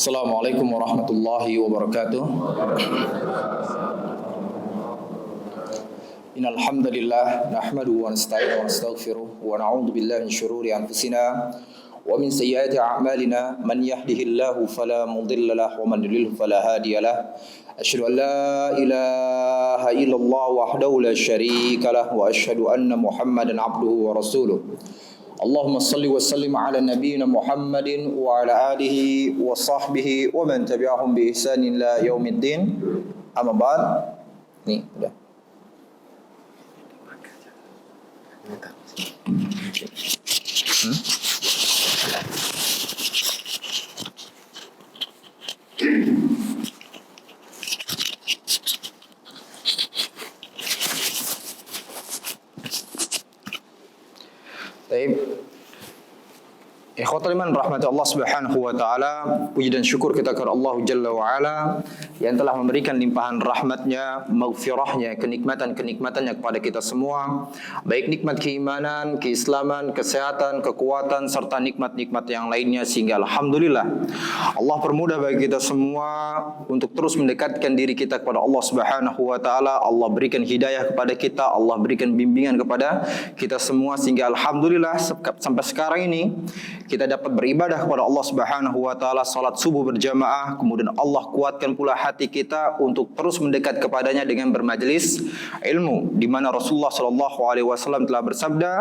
Assalamualaikum warahmatullahi wabarakatuh. Innal hamdalillah nahmaduhu wa nasta'inuhu wa nastaghfiruh wa na'udzu billahi min shururi anfusina wa min sayyiati a'malina man yahdihillahu fala mudilla lahu wa man yudlil fala hadiya lahu. Asyhadu an la ilaha illallah wahdahu la syarika lahu wa asyhadu anna Muhammadan 'abduhu wa rasuluh. Allahumma salli wa sallim ala nabiyyina Muhammadin wa ala alihi wa sahbihi wa man tabi'ahum bi ihsanin ila yaumiddin. Amma ba'd. Nih, udah. Baik. Ikhwatul iman rahmati Allah Subhanahu wa taala, puji dan syukur kita kepada Allah Jalla wa ala yang telah memberikan limpahan rahmatnya, maghfirahnya, kenikmatan-kenikmatannya kepada kita semua, baik nikmat keimanan, keislaman, kesehatan, kekuatan serta nikmat-nikmat yang lainnya, sehingga alhamdulillah Allah permudah bagi kita semua untuk terus mendekatkan diri kita kepada Allah Subhanahu wa taala. Allah berikan hidayah kepada kita, Allah berikan bimbingan kepada kita semua, sehingga alhamdulillah sampai sekarang ini kita dapat beribadah kepada Allah Subhanahu wa taala, salat subuh berjamaah, kemudian Allah kuatkan pula hati kita untuk terus mendekat kepadanya dengan bermajlis ilmu, di mana Rasulullah sallallahu alaihi wasallam telah bersabda,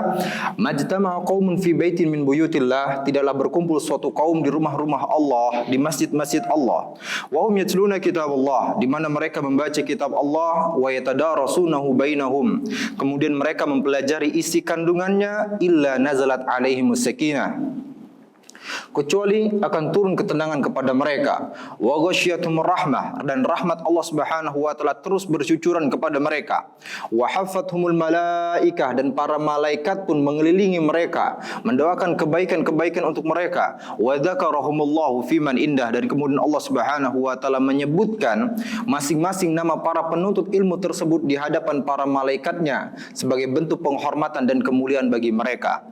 "Majtama'a qaumun fi baitin min buyutillah", tidaklah berkumpul suatu kaum di rumah-rumah Allah, di masjid-masjid Allah, wa hum yatluna kitabullah, di mana mereka membaca kitab Allah, wa yatadarasunahu bainahum, kemudian mereka mempelajari isi kandungannya, illa nazalat alaihimus sakinah, kecuali akan turun ketenangan kepada mereka, wa ghasyiyatuhumur rahmah, dan rahmat Allah Subhanahu wa taala terus bercucuran kepada mereka, wa haffathumul malaikah, dan para malaikat pun mengelilingi mereka, mendoakan kebaikan-kebaikan untuk mereka, wa dzakarahumullahu fiman indah, dan kemudian Allah Subhanahu wa taala menyebutkan masing-masing nama para penuntut ilmu tersebut di hadapan para malaikatnya sebagai bentuk penghormatan dan kemuliaan bagi mereka.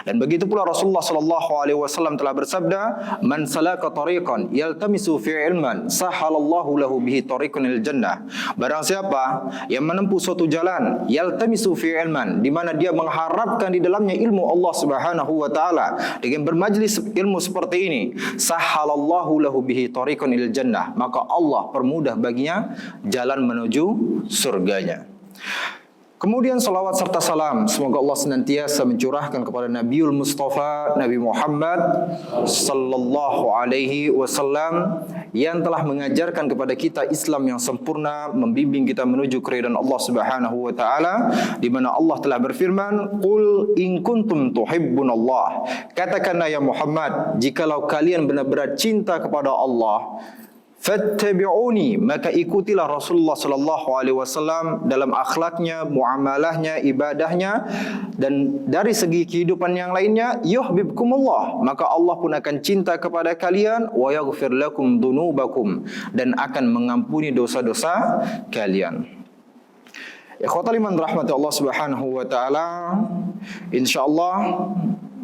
Dan begitu pula Rasulullah sallallahu alaihi wasallam telah bersabda, "Man salaka tariqan yaltamisu fi ilman, sahalallahu lahu bihi tariqan il jannah." Barang siapa yang menempuh suatu jalan, yaltamisu fi ilman, di mana dia mengharapkan di dalamnya ilmu Allah Subhanahu wa taala, dengan bermajlis ilmu seperti ini, sahalallahu lahu bihi tariqan il jannah, maka Allah permudah baginya jalan menuju surganya. Kemudian salawat serta salam semoga Allah senantiasa mencurahkan kepada Nabiul Mustafa, Nabi Muhammad sallallahu alaihi wasallam, yang telah mengajarkan kepada kita Islam yang sempurna, membimbing kita menuju keridhaan Allah Subhanahu wa taala, di mana Allah telah berfirman, "Qul in kuntum tuhibbunallah", katakanlah ya Muhammad, jikalau kalian benar-benar cinta kepada Allah, fattabi'uni, maka ikutilah Rasulullah sallallahu alaihi wasallam dalam akhlaknya, muamalahnya, ibadahnya, dan dari segi kehidupan yang lainnya, yuhibbukumullah, maka Allah pun akan cinta kepada kalian, wa yaghfir lakum dzunubakum, dan akan mengampuni dosa-dosa kalian. Ikhwatal iman rahmati Allah Subhanahu wa taala, insyaallah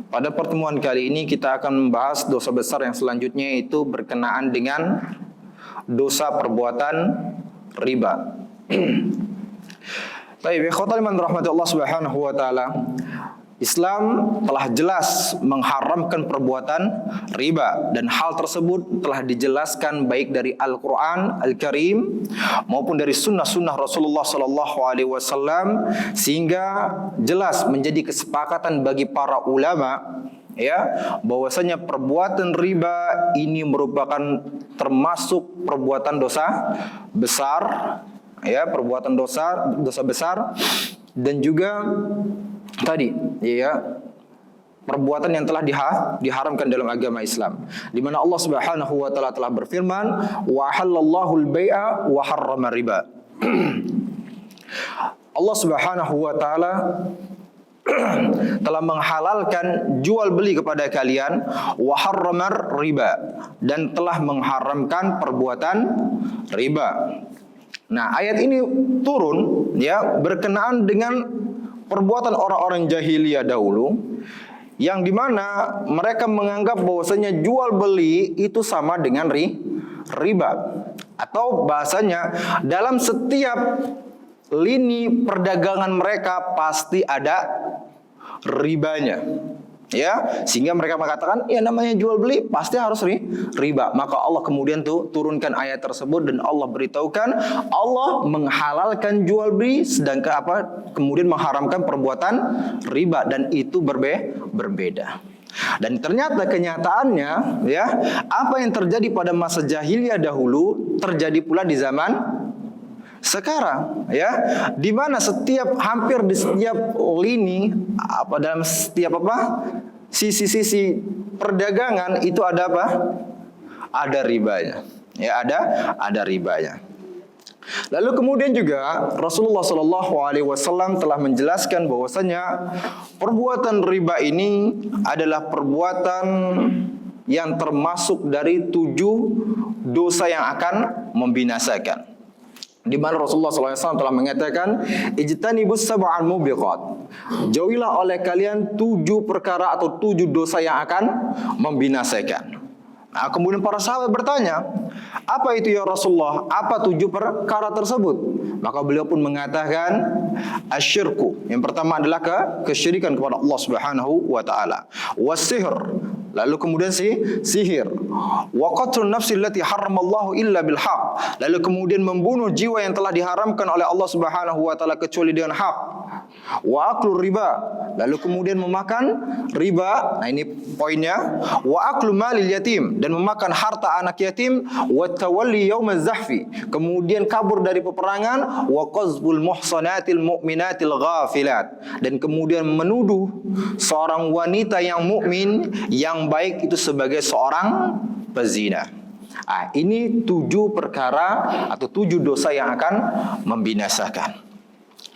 pada pertemuan kali ini kita akan membahas dosa besar yang selanjutnya, yaitu berkenaan dengan dosa perbuatan riba. Baik, ikhwatal iman rahmati Allah Subhanahu wa taala, Islam telah jelas mengharamkan perbuatan riba, dan hal tersebut telah dijelaskan baik dari Al-Quran Al-Karim maupun dari sunnah-sunnah Rasulullah sallallahu alaihi wasallam, sehingga jelas menjadi kesepakatan bagi para ulama, ya, bahwasanya perbuatan riba ini merupakan termasuk perbuatan dosa besar, ya, perbuatan dosa besar, dan juga tadi, ya, perbuatan yang telah diharamkan dalam agama Islam, di mana Allah Subhanahu wa taala telah berfirman, wa halallahu al-bai'a wa harrama riba. Allah Subhanahu wa taala telah menghalalkan jual beli kepada kalian, wa harramar riba, dan telah mengharamkan perbuatan riba. Nah, ayat ini turun, ya, berkenaan dengan perbuatan orang-orang jahiliyah dahulu yang dimana mereka menganggap bahwasanya jual beli itu sama dengan riba, atau bahasanya dalam setiap lini perdagangan mereka pasti ada ribanya. Ya, sehingga mereka mengatakan ya namanya jual beli pasti harus riba. Maka Allah kemudian turunkan ayat tersebut dan Allah beritahukan Allah menghalalkan jual beli sedangkan kemudian mengharamkan perbuatan riba, dan itu berbeda. Dan ternyata kenyataannya ya, apa yang terjadi pada masa jahiliyah dahulu terjadi pula di zaman sekarang, ya, di mana hampir di setiap lini dalam setiap sisi-sisi perdagangan itu ada ada ribanya, ya, ada ribanya. Lalu kemudian juga Rasulullah SAW telah menjelaskan bahwasanya perbuatan riba ini adalah perbuatan yang termasuk dari 7 dosa yang akan membinasakan. Di mana Rasulullah SAW telah mengatakan, ijtanibus sab'al mubiqat. Jauhilah oleh kalian 7 perkara atau 7 dosa yang akan membinasakan. Nah, kemudian para sahabat bertanya, apa itu ya Rasulullah? Apa 7 perkara tersebut? Maka beliau pun mengatakan, asyirku. Yang pertama adalah kesyirikan kepada Allah Subhanahu wa taala. Wasihr. Lalu kemudian sihir. Wa qatlun nafsi allati haramallahu illa bil haq. Lalu kemudian membunuh jiwa yang telah diharamkan oleh Allah Subhanahu wa taala kecuali dengan hak. Wa aklur riba. Lalu kemudian memakan riba. Nah, ini poinnya. Wa aklu malil yatim, dan memakan harta anak yatim. Wa tawalli yaumaz zahfi, kemudian kabur dari peperangan. Wa qazbul muhsanatil mu'minatil ghafilat, dan kemudian menuduh seorang wanita yang mukmin yang baik itu sebagai seorang pezina. Ini 7 perkara atau 7 dosa yang akan membinasakan.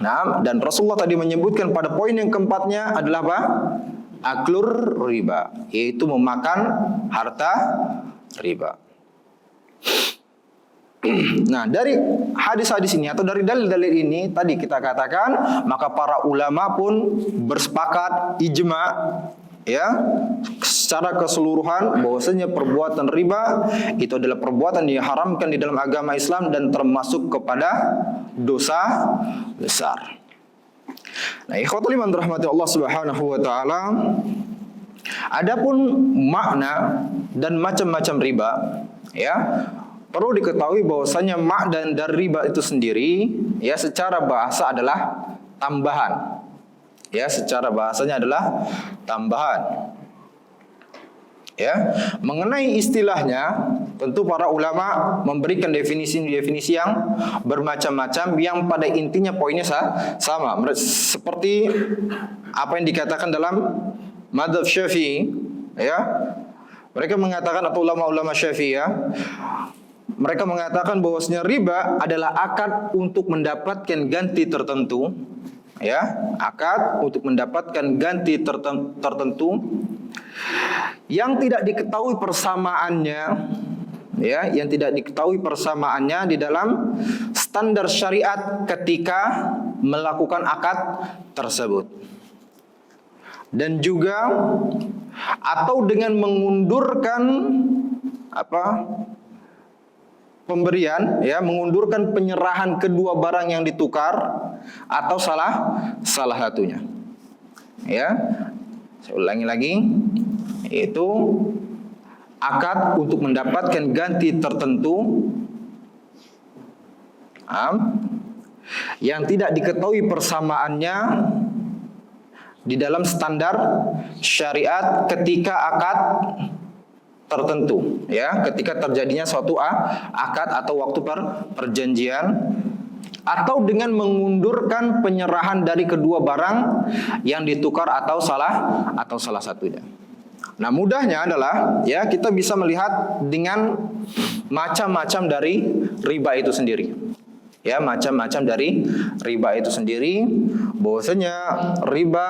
Nah, dan Rasulullah tadi menyebutkan pada poin yang keempatnya adalah apa? Aklur riba, yaitu memakan harta riba. Nah, dari hadis-hadis ini atau dari dalil-dalil ini tadi kita katakan, maka para ulama pun bersepakat ijma, ya, secara keseluruhan bahwasanya perbuatan riba itu adalah perbuatan yang diharamkan di dalam agama Islam dan termasuk kepada dosa besar. Nah, ikhwatul iman rahmati Allah Subhanahu wa taala, adapun makna dan macam-macam riba, ya, perlu diketahui bahwasanya makna dari riba itu sendiri, ya, secara bahasa adalah tambahan. Ya, secara bahasanya adalah tambahan. Ya, mengenai istilahnya tentu para ulama memberikan definisi-definisi yang bermacam-macam yang pada intinya poinnya sama. Seperti apa yang dikatakan dalam mazhab Syafi'i, ya. Mereka mengatakan, atau ulama-ulama Syafi'i, ya, mereka mengatakan bahwasanya riba adalah akad untuk mendapatkan ganti tertentu, ya, akad untuk mendapatkan ganti tertentu yang tidak diketahui persamaannya, ya, yang tidak diketahui persamaannya di dalam standar syariat ketika melakukan akad tersebut. Dan juga atau dengan mengundurkan pemberian, ya, mengundurkan penyerahan kedua barang yang ditukar atau salah satunya. Ya, saya ulangi lagi, yaitu akad untuk mendapatkan ganti tertentu yang tidak diketahui persamaannya di dalam standar syariat ketika akad tertentu, ya, ketika terjadinya suatu akad atau waktu perjanjian, atau dengan mengundurkan penyerahan dari kedua barang yang ditukar atau salah satunya. Nah, mudahnya adalah, ya, kita bisa melihat dengan macam-macam dari riba itu sendiri. Ya, macam-macam dari riba itu sendiri, bahwasanya riba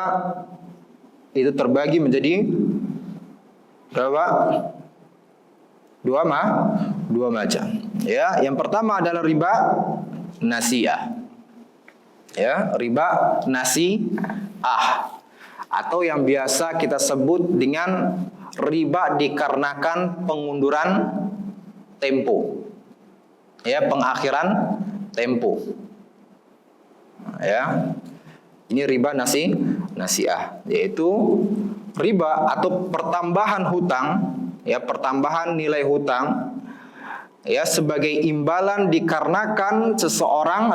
itu terbagi menjadi berapa? Dua macam. Ya, yang pertama adalah riba nasi'ah. Ya, riba nasi'ah. atau yang biasa kita sebut dengan riba dikarenakan pengunduran tempo. Ya, pengakhiran tempo. Ya. Ini riba nasi'ah, yaitu riba atau pertambahan hutang, ya, pertambahan nilai hutang, ya, sebagai imbalan dikarenakan seseorang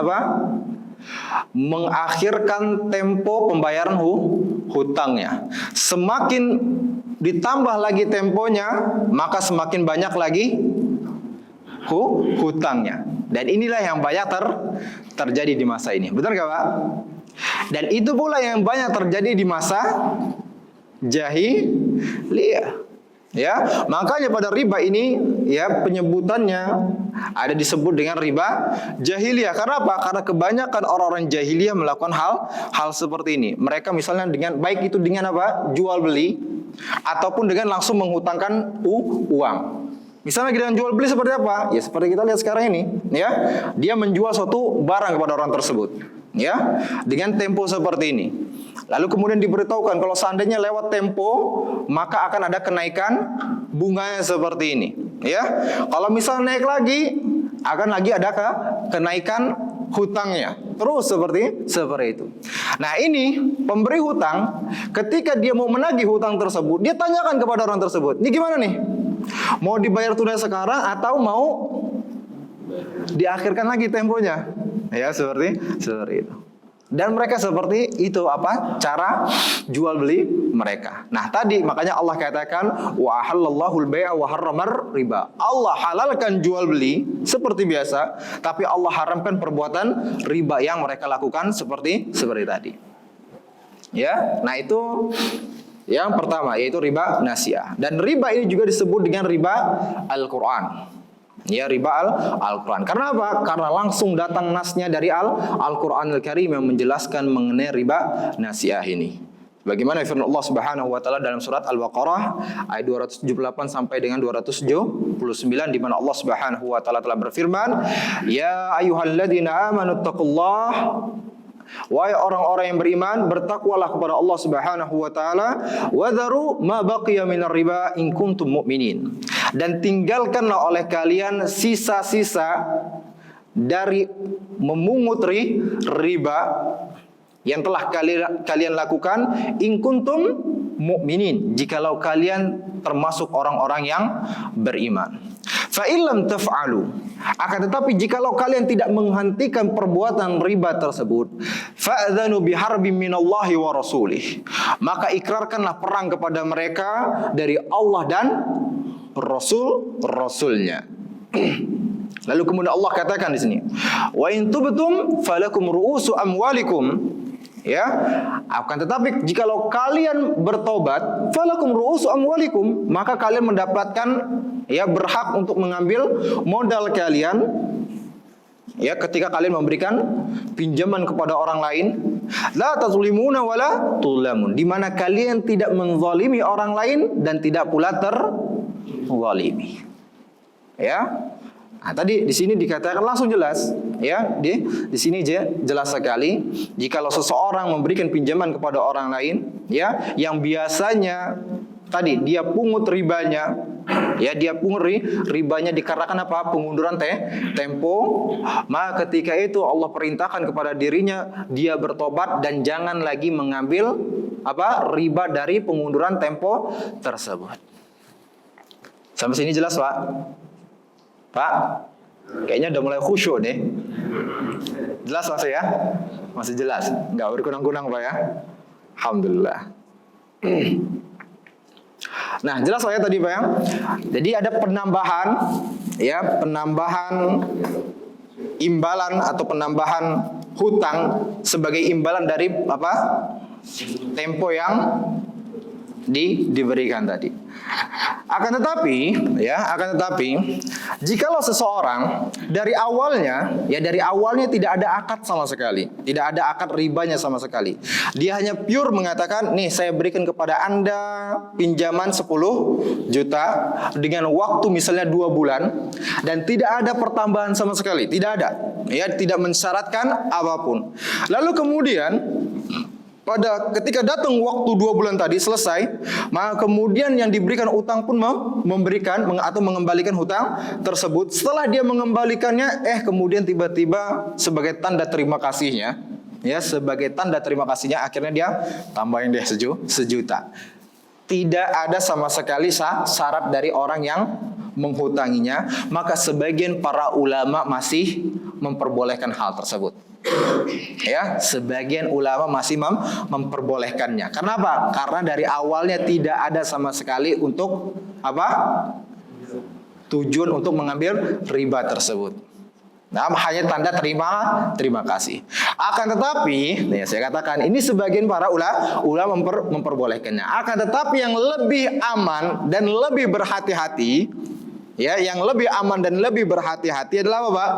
mengakhirkan tempo pembayaran hutangnya. Semakin ditambah lagi temponya, maka semakin banyak lagi hutangnya. Dan inilah yang banyak terjadi di masa ini. Benar gak Pak? Dan itu pula yang banyak terjadi di masa jahiliyah. Ya, makanya pada riba ini, ya, penyebutannya ada disebut dengan riba jahiliyah. Karena apa? Karena kebanyakan orang-orang jahiliyah melakukan hal seperti ini. Mereka misalnya dengan baik itu dengan apa? Jual beli ataupun dengan langsung menghutangkan uang. Misalnya dengan jual beli seperti apa? Ya seperti kita lihat sekarang ini, ya. Dia menjual suatu barang kepada orang tersebut, ya, dengan tempo seperti ini. Lalu kemudian diberitahukan kalau seandainya lewat tempo, maka akan ada kenaikan bunganya seperti ini, ya. Kalau misalnya naik lagi, akan lagi ada kenaikan hutangnya. Terus seperti itu. Nah, ini pemberi hutang ketika dia mau menagih hutang tersebut, dia tanyakan kepada orang tersebut, "Ini gimana nih? Mau dibayar tunai sekarang atau mau diakhirkan lagi temponya?" Ya, seperti itu. Dan mereka seperti itu cara jual beli mereka. Nah, tadi makanya Allah katakan wa halallahu al-bai'a wa harramar riba. Allah halalkan jual beli seperti biasa, tapi Allah haramkan perbuatan riba yang mereka lakukan seperti tadi. Ya, nah itu yang pertama, yaitu riba nasi'ah. Dan riba ini juga disebut dengan riba Al-Qur'an. Ya, riba Al-Quran. Karena apa? Karena langsung datang nasnya dari Al-Quran Al-Karim yang menjelaskan mengenai riba nasi'ah ini. Bagaimana firman Allah Subhanahu wa taala dalam surat Al-Baqarah ayat 278 sampai dengan 279, di mana Allah Subhanahu wa taala telah berfirman, "Ya ayyuhalladzina amanu taqullaha." Wahai orang-orang yang beriman, bertakwalah kepada Allah Subhanahu wa taala, wa dharu ma baqiya minar riba in kuntum mu'minin. Dan tinggalkanlah oleh kalian sisa-sisa dari memungut riba yang telah kalian lakukan, in kuntum mu'minin, jikalau kalian termasuk orang-orang yang beriman. Fa illam taf'alu, akan tetapi jikalau kalian tidak menghentikan perbuatan riba tersebut, fa'adzanu biharbin minallahi wa rasulih, maka ikrarkanlah perang kepada mereka dari Allah dan Rasulnya. Lalu kemudian Allah katakan di sini, wa in tubtum falakum ru'usu amwalikum. Ya, akan tetapi jikalau kalian bertobat, falakum ru'usu amwalikum, maka kalian mendapatkan, ya, berhak untuk mengambil modal kalian, ya, ketika kalian memberikan pinjaman kepada orang lain. La tazlimuna wala tulamun, di mana kalian tidak menzalimi orang lain dan tidak pula terzalimi. Ya. Nah, tadi di sini dikatakan langsung jelas, ya, di sini jelas sekali, jikalau seseorang memberikan pinjaman kepada orang lain, ya, yang biasanya tadi dia pungut ribanya, ya, dia pungut ribanya dikarenakan apa? Pengunduran tempo, maka ketika itu Allah perintahkan kepada dirinya dia bertobat dan jangan lagi mengambil riba dari pengunduran tempo tersebut. Sampai sini jelas, Pak? Pak, kayaknya udah mulai khusyuk nih. Jelas masih ya? Masih jelas, nggak berkunang-kunang Pak ya? Alhamdulillah. Nah, jelas Pak ya tadi Pak ya? Jadi ada penambahan, ya, penambahan imbalan atau penambahan hutang sebagai imbalan dari tempo yang diberikan tadi. Akan tetapi, jikalau seseorang dari awalnya tidak ada akad sama sekali, tidak ada akad ribanya sama sekali. Dia hanya pure mengatakan, nih saya berikan kepada Anda pinjaman 10 juta dengan waktu misalnya 2 bulan dan tidak ada pertambahan sama sekali, tidak ada. Ya, tidak mensyaratkan apapun. Lalu kemudian pada ketika datang waktu 2 bulan tadi selesai, maka kemudian yang diberikan utang pun memberikan atau mengembalikan hutang tersebut. Setelah dia mengembalikannya, kemudian tiba-tiba sebagai tanda terima kasihnya, sebagai tanda terima kasihnya akhirnya dia tambahin deh 1 juta. Tidak ada sama sekali syarat dari orang yang menghutanginya, maka sebagian para ulama masih memperbolehkan hal tersebut. Sebagian ulama masih memperbolehkannya. Kenapa? Karena dari awalnya tidak ada sama sekali untuk tujuan untuk mengambil riba tersebut. Nah, hanya tanda terima kasih. Akan tetapi, saya katakan ini sebagian para ulama memperbolehkannya. Akan tetapi yang lebih aman dan lebih berhati-hati, yang lebih aman dan lebih berhati-hati adalah apa, Pak?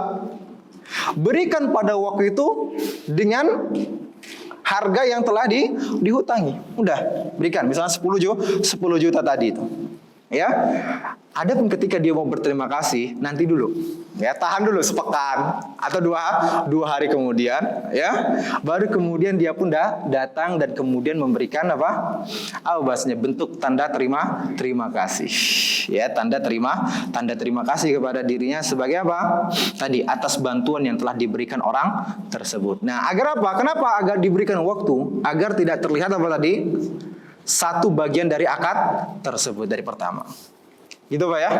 Berikan pada waktu itu dengan harga yang telah dihutangi. Udah, berikan. Misalnya 10 juta tadi itu. Adapun ketika dia mau berterima kasih, nanti dulu. Tahan dulu sepekan atau dua hari kemudian, baru kemudian dia pun datang dan kemudian memberikan bahasanya bentuk tanda terima kasih. Tanda terima kasih kepada dirinya sebagai apa? Tadi atas bantuan yang telah diberikan orang tersebut. Nah, agar apa? Kenapa agar diberikan waktu? Agar tidak terlihat apa tadi? Satu bagian dari akad tersebut dari pertama. Gitu Pak ya.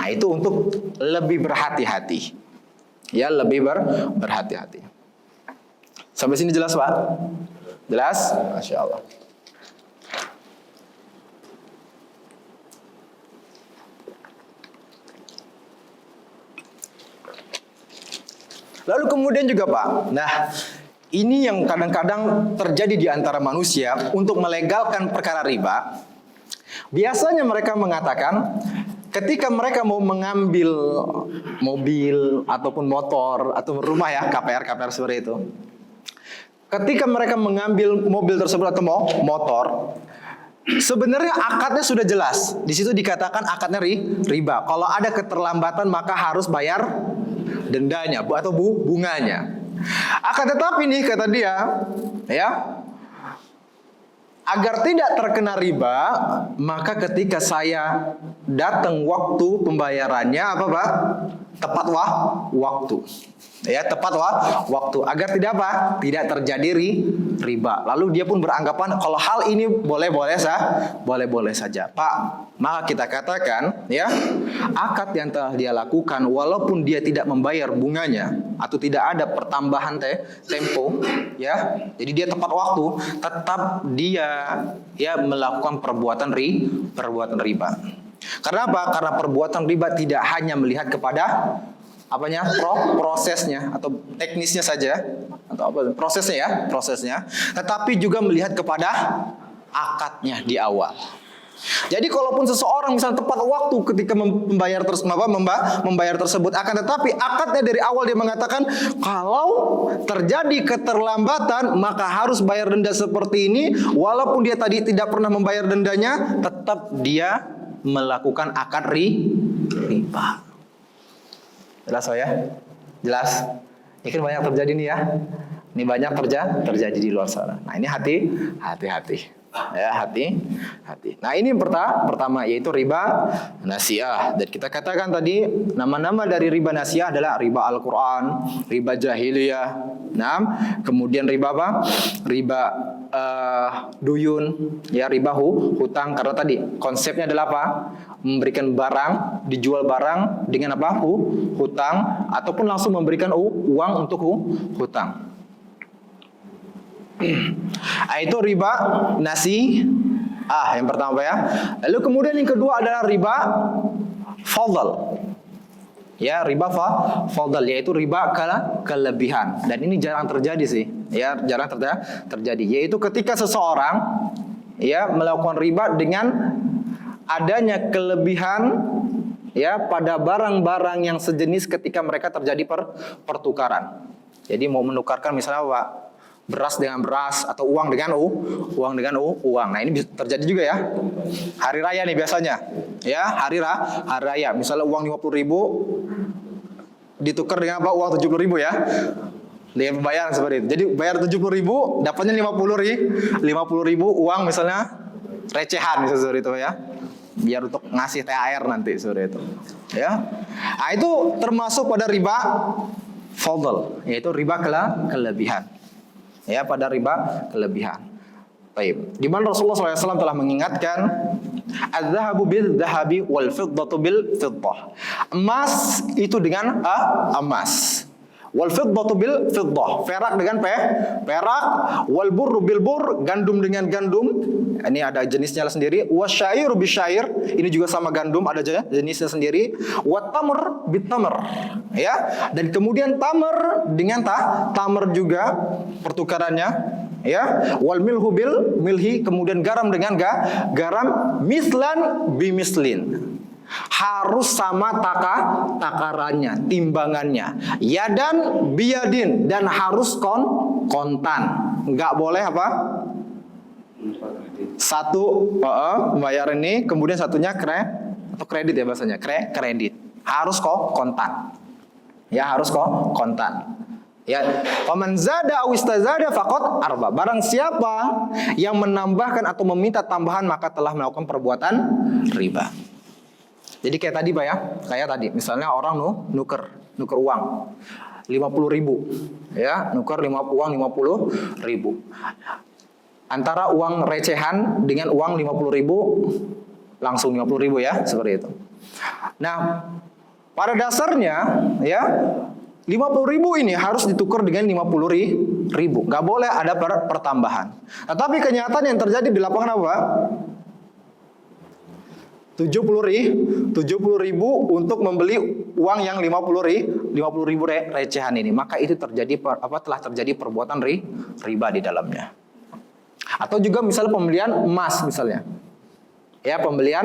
Nah, itu untuk lebih berhati-hati. Lebih berhati-hati. Sampai sini jelas Pak? Jelas? Masya Allah. Lalu kemudian juga Pak, ini yang kadang-kadang terjadi di antara manusia untuk melegalkan perkara riba. Biasanya mereka mengatakan ketika mereka mau mengambil mobil ataupun motor atau rumah KPR seperti itu. Ketika mereka mengambil mobil tersebut atau motor, sebenarnya akadnya sudah jelas. Di situ dikatakan akadnya riba. Kalau ada keterlambatan maka harus bayar dendanya atau bunganya. Akan tetapi nih kata dia, agar tidak terkena riba, maka ketika saya datang waktu pembayarannya Pak? Tepat waktu. Tepat waktu agar tidak terjadi riba. Lalu dia pun beranggapan kalau hal ini boleh-boleh saja. Pak, maka kita katakan akad yang telah dia lakukan walaupun dia tidak membayar bunganya atau tidak ada pertambahan tempo, jadi dia tepat waktu, tetap dia melakukan perbuatan riba. Karena apa? Karena perbuatan riba tidak hanya melihat kepada prosesnya atau teknisnya saja atau prosesnya, tetapi juga melihat kepada akadnya di awal. Jadi kalaupun seseorang misalnya tepat waktu ketika membayar tersebut, akan tetapi akadnya dari awal dia mengatakan kalau terjadi keterlambatan maka harus bayar denda seperti ini, walaupun dia tadi tidak pernah membayar dendanya, tetap dia melakukan akad riba. Jelas ya? Jelas? Ini kan banyak terjadi nih ya. Ini banyak terjadi di luar sana. Nah, ini hati-hati. Hati-hati. Nah, ini pertama yaitu riba nasiah. Dan kita katakan tadi nama-nama dari riba nasiah adalah riba Al-Qur'an, riba jahiliyah. Nah, kemudian riba apa? Riba duyun, riba hutang. Karena tadi konsepnya adalah apa? Memberikan barang, dijual barang dengan apa? Hutang, ataupun langsung memberikan uang untuk hutang. Itu riba nasiah yang pertama ya. Lalu kemudian yang kedua adalah riba fadl. Riba fadl yaitu riba kelebihan. Dan ini jarang terjadi sih. Jarang terjadi. Yaitu ketika seseorang melakukan riba dengan adanya kelebihan pada barang-barang yang sejenis ketika mereka terjadi pertukaran. Jadi mau menukarkan misalnya Pak, beras dengan beras atau uang dengan uang. Nah, ini bisa terjadi juga ya. Hari raya nih biasanya. Hari raya. Misalnya uang 50.000 ditukar dengan apa? Uang 70.000 ya. Dengan pembayaran seperti itu. Jadi bayar 70.000, dapatnya 50.000 uang misalnya recehan misalnya seperti itu ya. Biar untuk ngasih THR nanti seperti itu. Ya. Nah, itu termasuk pada riba fadl, yaitu riba kelebihan. Ya, pada riba kelebihan. Baik. Di mana Rasulullah SAW telah mengingatkan az-zahabu bil-zahabi wal fiddatu bil-fiddah. Emas itu dengan emas. Wal fiddatu bil fiddah, perak dengan perak, wal burru bil bur, gandum dengan gandum. Ini ada jenisnya sendiri. Wasyairu bisyair, ini juga sama gandum, ada jenisnya sendiri. Wat tamr bit tamr, ya. Dan kemudian tamr dengan tamr juga pertukarannya, ya. Wal milhu bil milhi, kemudian garam dengan garam, mislan bimislin. Harus sama takarannya, timbangannya. Yadan biyadin, dan harus kontan. Enggak boleh apa? Satu bayar ini, kemudian satunya kredit ya bahasanya, kredit. Harus kontan. Ya, harus kontan. Ya, faman zada aw istazada faqad arba. Barang siapa yang menambahkan atau meminta tambahan maka telah melakukan perbuatan riba. Jadi kayak tadi Pak ya, kayak tadi misalnya orang nuker uang 50.000, ya, nuker uang 50.000. Antara uang recehan dengan uang 50.000 langsung 50.000 ya, seperti itu. Nah, pada dasarnya ya 50.000 ini harus ditukar dengan 50.000, nggak boleh ada pertambahan. Nah, tapi kenyataan yang terjadi di lapangan apa? 70.000 untuk membeli uang yang 50.000 recehan ini, maka itu telah terjadi perbuatan riba di dalamnya. Atau juga misalnya pembelian emas misalnya, ya, pembelian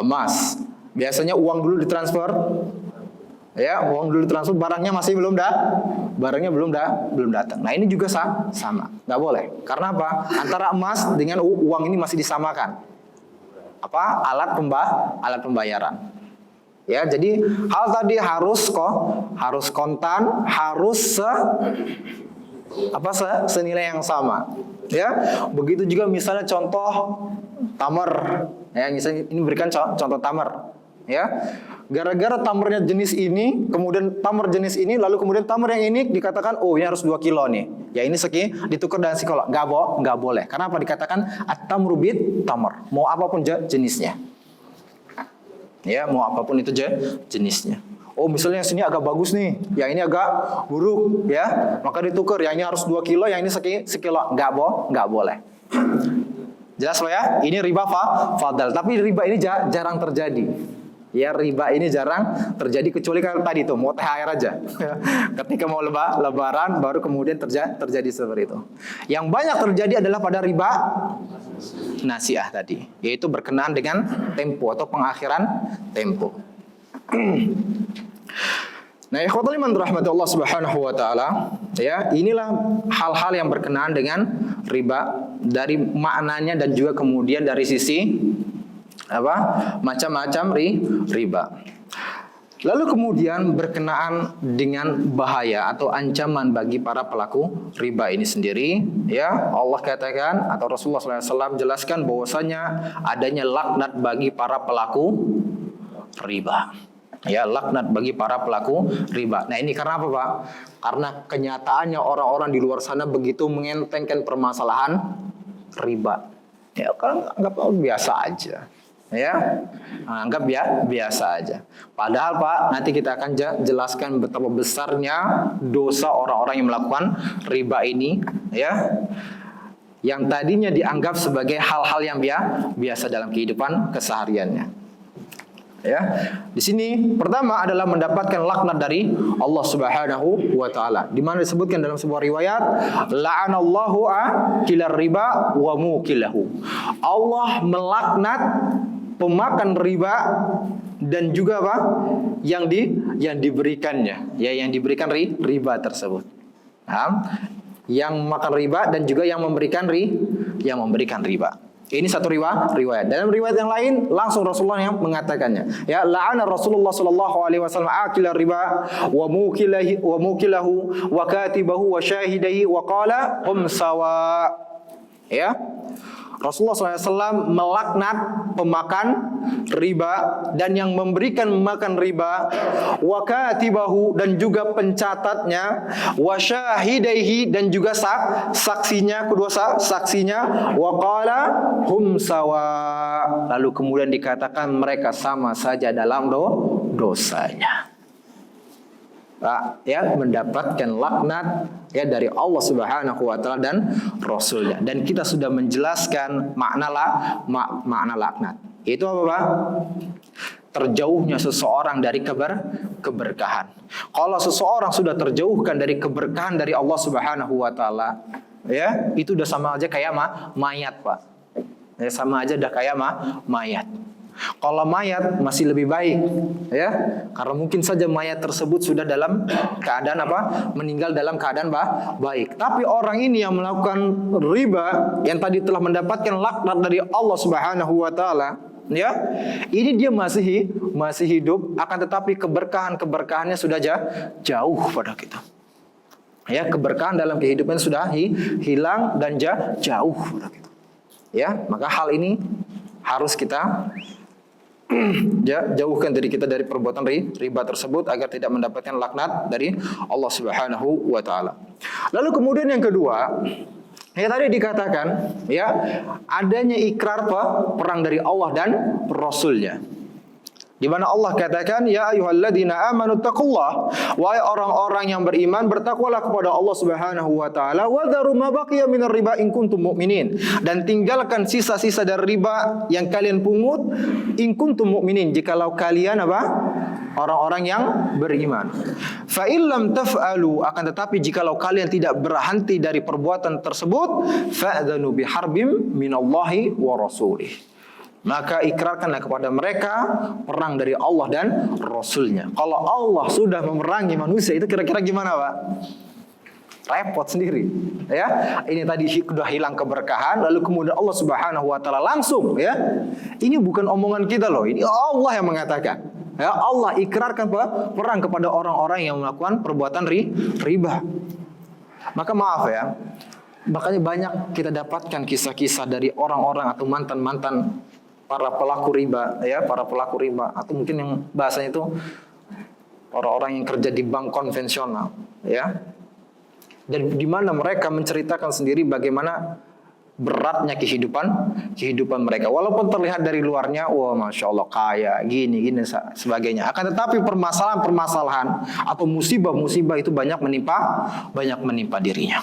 emas, biasanya uang dulu ditransfer, ya, uang dulu ditransfer, barangnya masih belum datang. Nah, ini juga sama, nggak boleh. Karena apa? Antara emas dengan uang ini masih disamakan. Alat pembayaran. Ya, jadi hal tadi harus kontan, harus senilai yang sama. Ya, begitu juga misalnya contoh tamar. Ya, misalnya ini berikan contoh tamar. Ya, gara-gara tamarnya jenis ini, kemudian tamar jenis ini, lalu kemudian tamar yang ini dikatakan, oh ini harus 2 kilo nih. Ya ini ditukar dengan sekilo. Nggak boleh. Karena apa? Dikatakan at-tamru bit tamar. Mau apapun jenisnya. Ya, mau apapun itu jenisnya. Oh misalnya yang sini agak bagus nih, yang ini agak buruk, ya, maka ditukar. Yang ini harus 2 kilo, yang ini sekilo. Nggak boleh. Jelas Pak ya? Ini riba fadl. Tapi riba ini jarang terjadi. Ya, riba ini jarang terjadi kecuali kalau tadi tuh mau THR aja. Ketika mau lebaran baru kemudian terjadi seperti itu. Yang banyak terjadi adalah pada riba nasiah tadi, yaitu berkenaan dengan tempo atau pengakhiran tempo. Nah, ikhwatul iman rahmati Allah Subhanahu wa taala, ya, inilah hal-hal yang berkenaan dengan riba dari maknanya dan juga kemudian dari sisi macam-macam riba. Lalu kemudian berkenaan dengan bahaya atau ancaman bagi para pelaku riba ini sendiri, ya, Allah katakan atau Rasulullah SAW jelaskan bahwasanya adanya laknat bagi para pelaku riba. Ya, laknat bagi para pelaku riba. Nah, ini karena apa, Pak? Karena kenyataannya orang-orang di luar sana begitu mengentengkan permasalahan riba. Ya, kan anggap biasa aja. Ya, anggap biasa aja. Padahal Pak, nanti kita akan jelaskan betapa besarnya dosa orang-orang yang melakukan riba ini, ya, yang tadinya dianggap sebagai hal-hal yang biasa dalam kehidupan kesehariannya. Ya, di sini pertama adalah mendapatkan laknat dari Allah Subhanahu wa taala. Di mana disebutkan dalam sebuah riwayat, la'anallahu akilar riba wa mukilahu. Allah melaknat pemakan riba dan juga yang diberikannya, ya, yang diberikan riba tersebut. Yang makan riba dan juga yang memberikan riba. Ini satu riwayat. Dalam riwayat yang lain langsung Rasulullah yang mengatakannya. Ya, la'ana Rasulullah sallallahu alaihi wasallam akila riba wa mukilahu wa katibahu wa syahidahi wa qala hum sawa. Ya. Rasulullah SAW melaknat pemakan riba dan yang memberikan makan riba, wa katibahu dan juga pencatatnya, wa syahidaihi dan juga saksinya, kedua saksinya, wa qala hum sawa. Lalu kemudian dikatakan mereka sama saja dalam dosanya. Ya, mendapatkan laknat ya dari Allah Subhanahu wa taala dan Rasulnya. Dan kita sudah menjelaskan makna laknat. Itu apa, Pak? Terjauhnya seseorang dari keberkahan. Kalau seseorang sudah terjauhkan dari keberkahan dari Allah Subhanahu wa taala, ya, itu udah sama aja kayak mayat, Pak. Ya, sama aja udah kayak mayat. Kalau mayat masih lebih baik, ya, karena mungkin saja mayat tersebut sudah dalam keadaan meninggal dalam keadaan baik. Tapi orang ini yang melakukan riba, yang tadi telah mendapatkan laknat dari Allah Subhanahu wa taala, ya, ini dia masih hidup, akan tetapi keberkahannya sudah jauh pada kita. Ya, keberkahan dalam kehidupan sudah hilang dan jauh pada kita. Ya, maka hal ini harus kita jauhkan diri kita dari perbuatan riba tersebut agar tidak mendapatkan laknat dari Allah Subhanahu wa taala. Lalu kemudian yang kedua, ya tadi dikatakan ya adanya ikrar perang dari Allah dan Rasulnya. Di mana Allah katakan, ya ayyuhalladzina amanu taqullah, wahai orang-orang yang beriman bertakwalah kepada Allah Subhanahu wa taala, wa dharu ma baqiya minar riba in kuntum mu'minin, dan tinggalkan sisa-sisa dari riba yang kalian pungut in kuntum mu'minin, jikalau kalian orang-orang yang beriman. Fa illam taf'alu, akan tetapi jikalau kalian tidak berhenti dari perbuatan tersebut, fa'dzanu biharbim minallahi wa rasulih, maka ikrarkanlah kepada mereka perang dari Allah dan Rasulnya. Kalau Allah sudah memerangi manusia, itu kira-kira gimana, Pak? Repot sendiri, ya. Ini tadi sudah hilang keberkahan, lalu kemudian Allah Subhanahu wa taala langsung, ya. Ini bukan omongan kita loh, ini Allah yang mengatakan. Ya, Allah ikrarkan perang kepada orang-orang yang melakukan perbuatan riba. Maka maaf ya, makanya banyak kita dapatkan kisah-kisah dari orang-orang atau mantan-mantan para pelaku riba, ya, para pelaku riba, atau mungkin yang bahasanya itu orang-orang yang kerja di bank konvensional, ya. Dan di mana mereka menceritakan sendiri bagaimana beratnya kehidupan mereka. Walaupun terlihat dari luarnya, wah, masya Allah kaya, gini sebagainya. Akan tetapi permasalahan atau musibah-musibah itu banyak menimpa dirinya.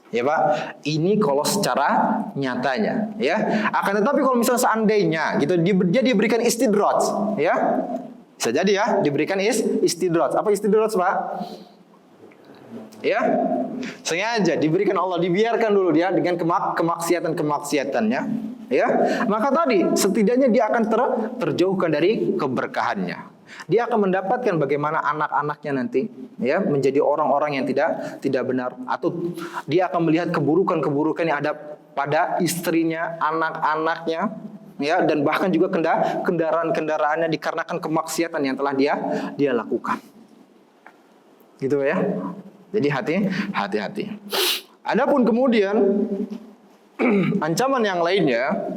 Ya Pak, ini kalau secara nyatanya, ya. Akan tetapi kalau misalnya seandainya gitu dia diberikan istidraj, ya. Bisa jadi ya, diberikan istidraj. Apa istidraj, Pak? Ya. Sengaja diberikan Allah, dibiarkan dulu dia dengan kemaksiatan-kemaksiatannya, ya. Maka tadi setidaknya dia akan terjauhkan dari keberkahannya. Dia akan mendapatkan bagaimana anak-anaknya nanti, ya, menjadi orang-orang yang tidak benar, atau dia akan melihat keburukan-keburukan yang ada pada istrinya, anak-anaknya, ya, dan bahkan juga kendaraan-kendaraannya dikarenakan kemaksiatan yang telah dia lakukan. Gitu ya. Jadi hati-hati. Adapun kemudian ancaman yang lainnya,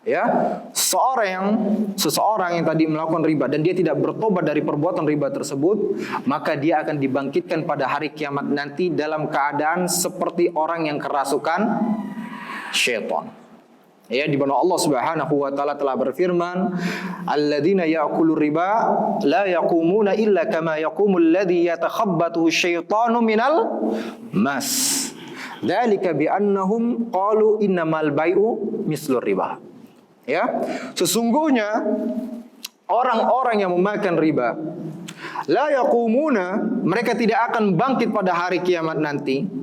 ya, seseorang yang tadi melakukan riba dan dia tidak bertobat dari perbuatan riba tersebut, maka dia akan dibangkitkan pada hari kiamat nanti dalam keadaan seperti orang yang kerasukan syaitan. Ya, di mana Allah Subhanahu wa taala telah berfirman, alladzina ya'kulur riba la yaqumuna illa kama yaqumul ladzi yatakhabbathu syaitanu minal mas. Dzalika bi annahum qalu innamal bai'u mislur riba. Ya, sesungguhnya orang-orang yang memakan riba la yaqumuna, mereka tidak akan bangkit pada hari kiamat nanti.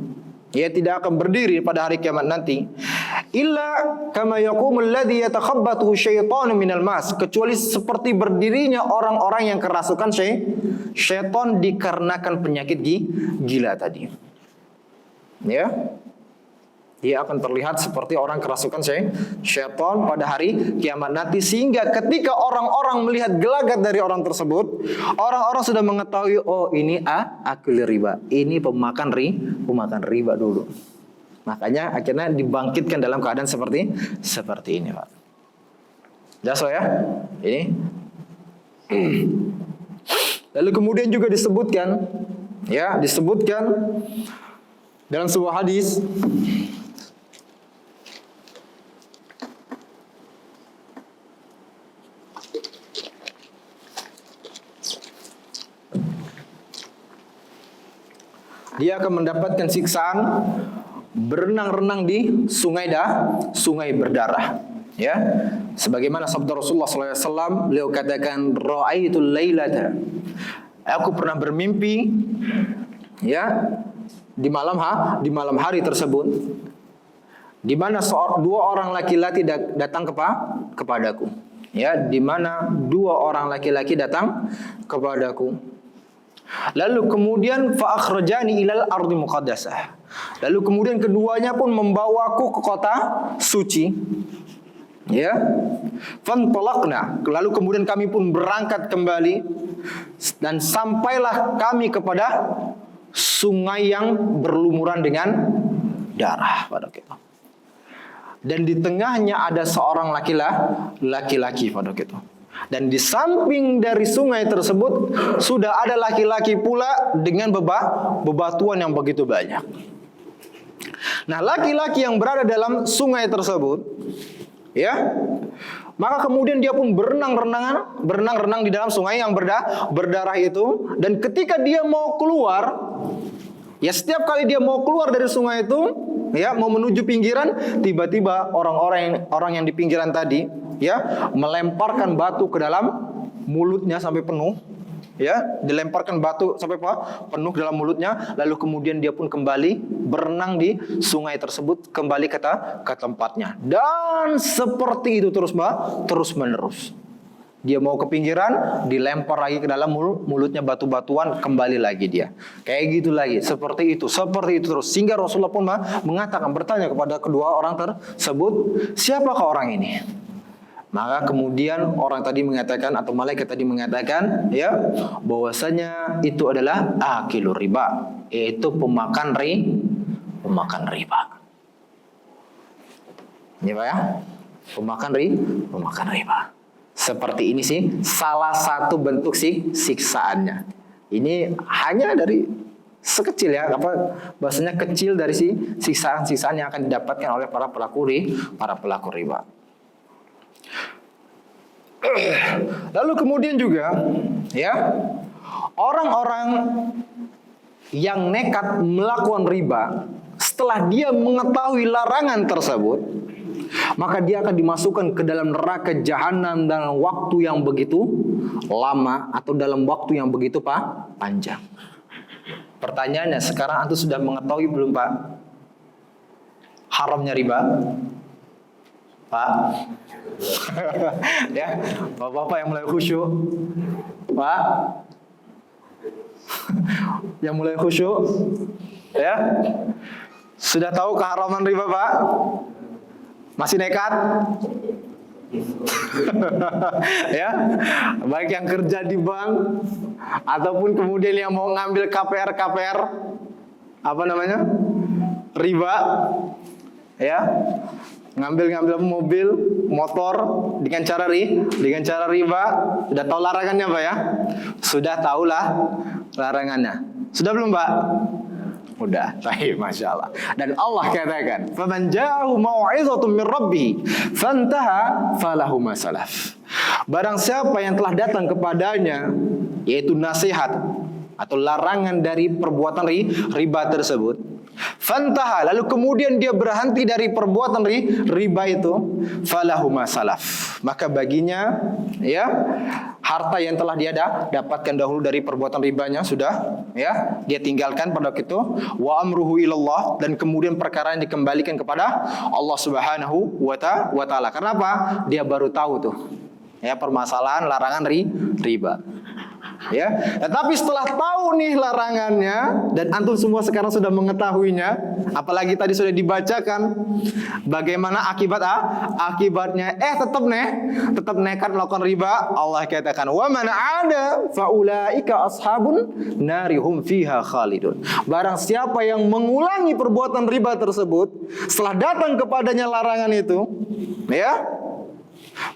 Ya, tidak akan berdiri pada hari kiamat nanti illa kama yaqumul ladzi yatakhabbathu syaitanu minal mas, kecuali seperti berdirinya orang-orang yang kerasukan syaitan dikarenakan penyakit gila tadi. Ya. Dia akan terlihat seperti orang kerasukan syaitan pada hari kiamat nanti, sehingga ketika orang-orang melihat gelagat dari orang tersebut, orang-orang sudah mengetahui, oh ini akil riba, ini pemakan riba dulu. Makanya akhirnya dibangkitkan dalam keadaan seperti ini, Pak. Jelas ya? Ini. Lalu kemudian juga disebutkan dalam sebuah hadis, dia akan mendapatkan siksaan berenang-renang di sungai berdarah. Ya, sebagaimana sabda Rasulullah SAW, beliau katakan, ra'aitul lailata, aku pernah bermimpi, ya, di malam hari tersebut, di mana dua orang laki-laki datang kepadaku. Ya, di mana dua orang laki-laki datang kepadaku. Lalu kemudian fa akhrajani ilal ardi muqaddasah. Lalu kemudian keduanya pun membawaku ke kota suci. Ya. Fantalaqna. Lalu kemudian kami pun berangkat kembali dan sampailah kami kepada sungai yang berlumuran dengan darah pada kita. Dan di tengahnya ada seorang laki-laki pada kita. Dan di samping dari sungai tersebut sudah ada laki-laki pula dengan bebatuan yang begitu banyak. Nah, laki-laki yang berada dalam sungai tersebut, ya, maka kemudian dia pun berenang di dalam sungai yang berdarah itu. Dan ketika dia mau keluar, ya, setiap kali dia mau keluar dari sungai itu, ya, mau menuju pinggiran, tiba-tiba orang yang di pinggiran tadi, ya, melemparkan batu ke dalam mulutnya sampai penuh, ya, dilemparkan batu sampai penuh ke dalam mulutnya. Lalu kemudian dia pun kembali berenang di sungai tersebut, kembali ke tempatnya. Dan seperti itu terus menerus. Dia mau ke pinggiran, dilempar lagi ke dalam mulutnya batu-batuan, kembali lagi dia. Kayak gitu lagi, seperti itu terus. Sehingga Rasulullah pun mengatakan, bertanya kepada kedua orang tersebut, siapakah orang ini? Maka kemudian orang tadi mengatakan, atau malaikat tadi mengatakan, ya, bahwasanya itu adalah akilur riba, yaitu pemakan riba. Ini Pak, ya, pemakan riba. Seperti ini sih salah satu bentuk siksaannya. Ini hanya dari sekecil, ya, bahasanya kecil dari siksaan-siksaan yang akan didapatkan oleh para pelaku riba. Lalu kemudian juga, ya, orang-orang yang nekat melakukan riba setelah dia mengetahui larangan tersebut, maka dia akan dimasukkan ke dalam neraka jahanam dalam waktu yang begitu lama atau dalam waktu yang begitu panjang. Pertanyaannya, sekarang antum sudah mengetahui belum, Pak, haramnya riba? Pak, ya, bapak-bapak yang mulai khusyuk, Pak, yang mulai khusyuk, ya, sudah tahu keharaman riba, Pak? Masih nekat? Ya, baik yang kerja di bank ataupun kemudian yang mau ngambil KPR, apa namanya, riba, ya, ngambil mobil, motor dengan cara riba. Sudah tahu larangannya, Pak, ya? Sudah tahulah larangannya. Sudah belum, Pak? Udah, baik, Masya Allah. Dan Allah katakan, "Faman ja'ahu mau'izatun min rabbih, fantaha falahu ma salaf." Barang siapa yang telah datang kepadanya, yaitu nasihat atau larangan dari perbuatan riba tersebut, fantaha, lalu kemudian dia berhenti dari perbuatan riba itu, falahu ma salaf, maka baginya, ya, harta yang telah dia dapatkan dahulu dari perbuatan ribanya sudah, ya, dia tinggalkan pada waktu itu. Wa amruhu ilallah, dan kemudian perkara yang dikembalikan kepada Allah Subhanahu wa ta'ala. Karena apa? Dia baru tahu tuh, ya, permasalahan larangan riba. Ya, tetapi setelah tahu nih larangannya dan antum semua sekarang sudah mengetahuinya, apalagi tadi sudah dibacakan bagaimana akibatnya, tetap nekat melakukan riba. Allah katakan, "Wa man 'ada faulaika ashabun nari hum fiha khalidun." Barang siapa yang mengulangi perbuatan riba tersebut setelah datang kepadanya larangan itu, ya,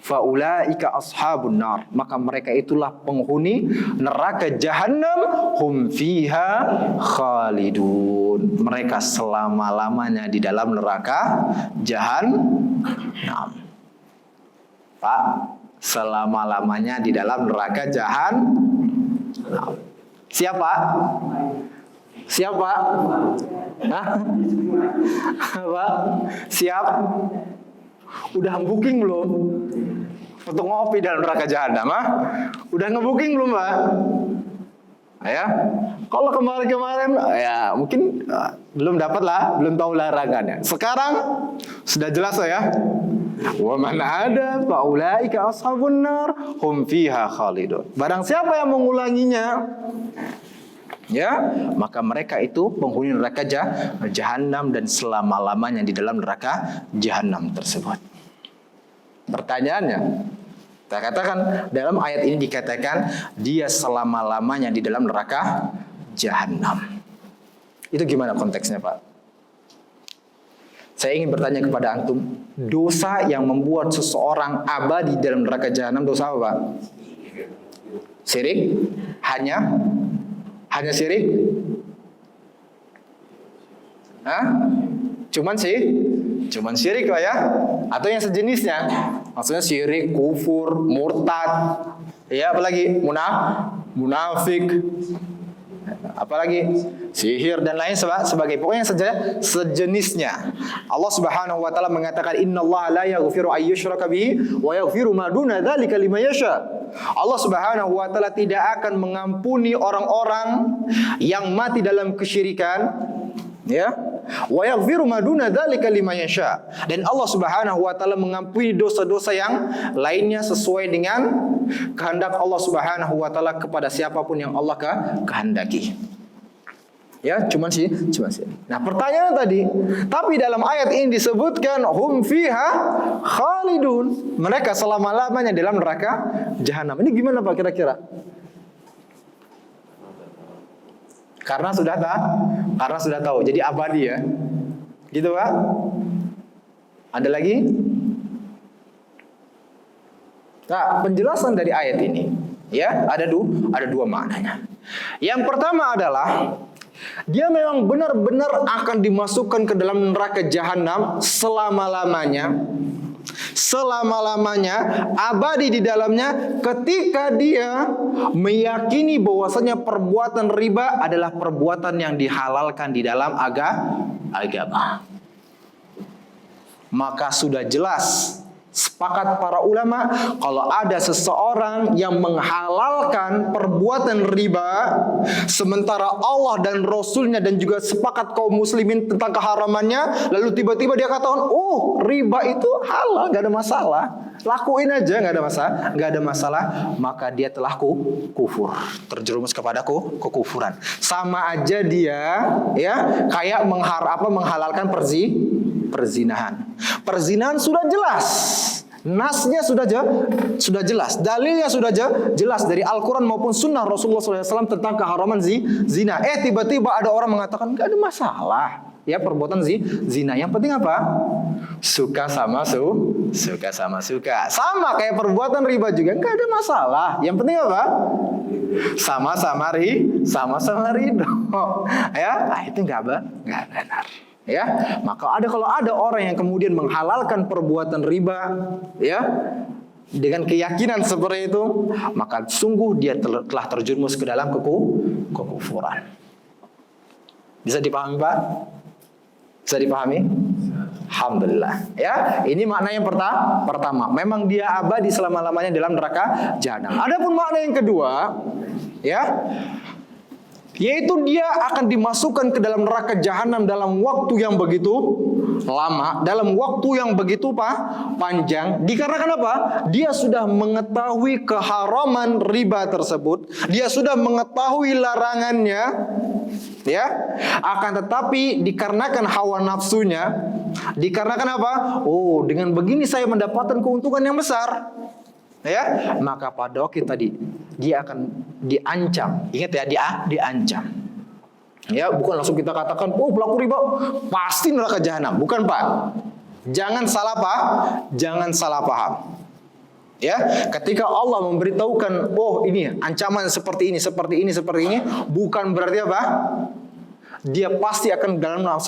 faulaika ashabun nar, maka mereka itulah penghuni neraka jahanam, hum fiha khalidun, mereka selama-lamanya di dalam neraka jahanam. Pak, selama-lamanya di dalam neraka jahanam. Siapa? Hah? Pak, siap? Udah booking belum untuk ngopi dalam neraka jahanam? Udah ngebooking belum, Pak? Ya, kalau kemarin-kemarin ya mungkin belum dapat lah, belum tahu larangannya. Sekarang sudah jelas ya. Wa man 'ada faulaika ashabun nar hum fiha khalidun. Barang siapa yang mengulanginya, ya, maka mereka itu penghuni neraka jahanam dan selama-lamanya di dalam neraka jahanam tersebut. Pertanyaannya, kita katakan dalam ayat ini dikatakan dia selama-lamanya di dalam neraka jahanam. Itu gimana konteksnya, Pak? Saya ingin bertanya kepada antum, dosa yang membuat seseorang abadi dalam neraka jahanam dosa apa, Pak? Syirik? Hanya syirik? Cuman syirik lah ya, atau yang sejenisnya. Maksudnya syirik, kufur, murtad, ya apalagi munafik, apalagi sihir dan lain sebagainya. Pokoknya sejenisnya. Allah Subhanahu wa taala mengatakan innallaha la yaghfiru ay yushraka bihi wa yaghfiru ma duna dzalika liman yasha. Allah Subhanahu wa taala tidak akan mengampuni orang-orang yang mati dalam kesyirikan, ya. Wa yaghfiru ma duna dzalika liman yasha. Dan Allah Subhanahu wa taala mengampuni dosa-dosa yang lainnya sesuai dengan kehendak Allah Subhanahu wa taala kepada siapapun yang Allah kehendaki. Ya, cuman sih. Nah, pertanyaan tadi, tapi dalam ayat ini disebutkan hum fiha khalidun, mereka selama-lamanya dalam neraka jahanam. Ini gimana, Pak, kira-kira? Karena sudah tahu, jadi abadi ya. Gitu, Pak? Ada lagi? Nah, penjelasan dari ayat ini, ya, ada dua maknanya. Yang pertama adalah dia memang benar-benar akan dimasukkan ke dalam neraka jahanam selama-lamanya, abadi di dalamnya, ketika dia meyakini bahwasanya perbuatan riba adalah perbuatan yang dihalalkan di dalam agama. Maka sudah jelas, sepakat para ulama, kalau ada seseorang yang menghalalkan perbuatan riba, sementara Allah dan Rasulnya dan juga sepakat kaum muslimin tentang keharamannya, lalu tiba-tiba dia katakan, oh riba itu halal, gak ada masalah, lakuin aja, gak ada masalah, maka dia telah kufur, terjerumus kepada kekufuran. Sama aja dia, ya, kayak menghalalkan perzinahan. Perzinahan sudah jelas, nasnya sudah jelas, dalilnya sudah jelas dari Al-Quran maupun Sunnah Rasulullah SAW tentang keharaman zina. Tiba-tiba ada orang mengatakan gak ada masalah, ya, perbuatan zina. Yang penting apa? Suka sama suka. Sama kayak perbuatan riba juga, gak ada masalah. Yang penting apa? Sama-sama ridho. Ya, itu gak benar. Ya, maka kalau ada orang yang kemudian menghalalkan perbuatan riba, ya, dengan keyakinan seperti itu, maka sungguh dia telah terjerumus ke dalam kekufuran. Bisa dipahami, Pak? Bisa dipahami? Alhamdulillah. Ya, ini makna yang pertama. Memang dia abadi selama-lamanya dalam neraka jahanam. Adapun makna yang kedua, ya, yaitu dia akan dimasukkan ke dalam neraka jahanam dalam waktu yang begitu lama, dalam waktu yang begitu panjang. Dikarenakan apa? Dia sudah mengetahui keharaman riba tersebut. Dia sudah mengetahui larangannya. Ya, akan tetapi dikarenakan hawa nafsunya, dikarenakan apa? Oh, dengan begini saya mendapatkan keuntungan yang besar. Ya, maka pada waktu tadi dia akan diancam. Ingat ya, diancam. Ya, bukan langsung kita katakan, oh pelaku riba pasti neraka jahanam. Bukan, Pak. Jangan salah paham. Ya, ketika Allah memberitahukan, oh ini ancaman seperti ini, bukan berarti apa? Dia pasti akan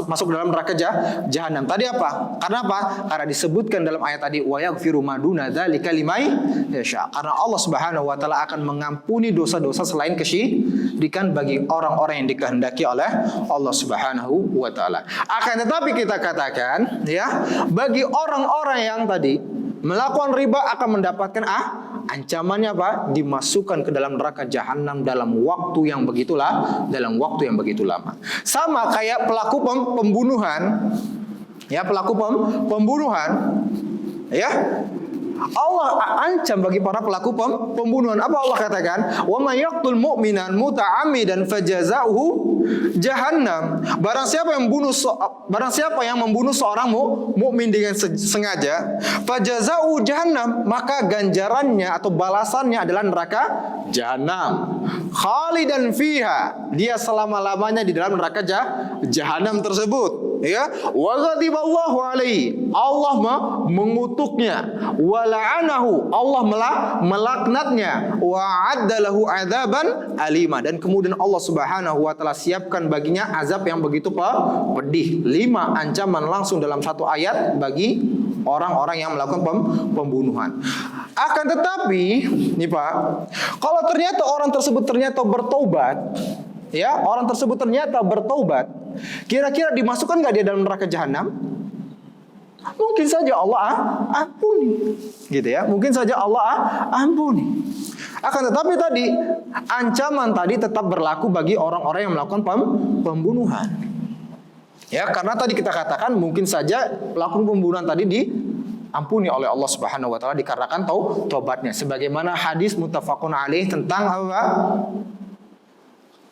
masuk dalam neraka jahanam. Tadi apa? Karena apa? Karena disebutkan dalam ayat tadi, wa yaghfiru ma duna dzalika liman yasha. Karena Allah Subhanahu wa taala akan mengampuni dosa-dosa selain kesyirikan bagi orang-orang yang dikehendaki oleh Allah Subhanahu wa taala. Akan tetapi kita katakan, ya, bagi orang-orang yang tadi melakukan riba akan mendapatkan ancamannya apa? Dimasukkan ke dalam neraka jahanam dalam waktu yang begitu lama. Sama kayak pelaku pembunuhan. Ya, pelaku pembunuhan. Ya. Allah ancam bagi para pelaku pembunuhan. Apa Allah katakan? Wa may yaqtul mu'minan muta'ammidan fajazauhu jahannam. Barang siapa yang membunuh seorang mukmin dengan sengaja, fajazauhu jahannam, maka ganjarannya atau balasannya adalah neraka jahanam. Khalidan fiha, dia selama-lamanya di dalam neraka jahanam tersebut. Ya, wa ghadiballahu alaihi, Allah mengutuknya, wa la'anahu, Allah melaknatnya, wa addalahu adzaban alima, dan kemudian Allah Subhanahu wa taala siapkan baginya azab yang begitu pedih. 5 ancaman langsung dalam satu ayat bagi orang-orang yang melakukan pembunuhan. Akan tetapi, nih Pak, kalau ternyata orang tersebut bertobat, ya, orang tersebut ternyata bertobat, kira-kira dimasukkan nggak dia dalam neraka jahanam? Mungkin saja Allah ampuni, gitu ya. Mungkin saja Allah ampuni. Akan tetapi tadi ancaman tadi tetap berlaku bagi orang-orang yang melakukan pembunuhan. Ya, karena tadi kita katakan mungkin saja pelaku pembunuhan tadi diampuni oleh Allah Subhanahu wa taala dikarenakan taubatnya. Sebagaimana hadis muttafaqun alaih tentang apa?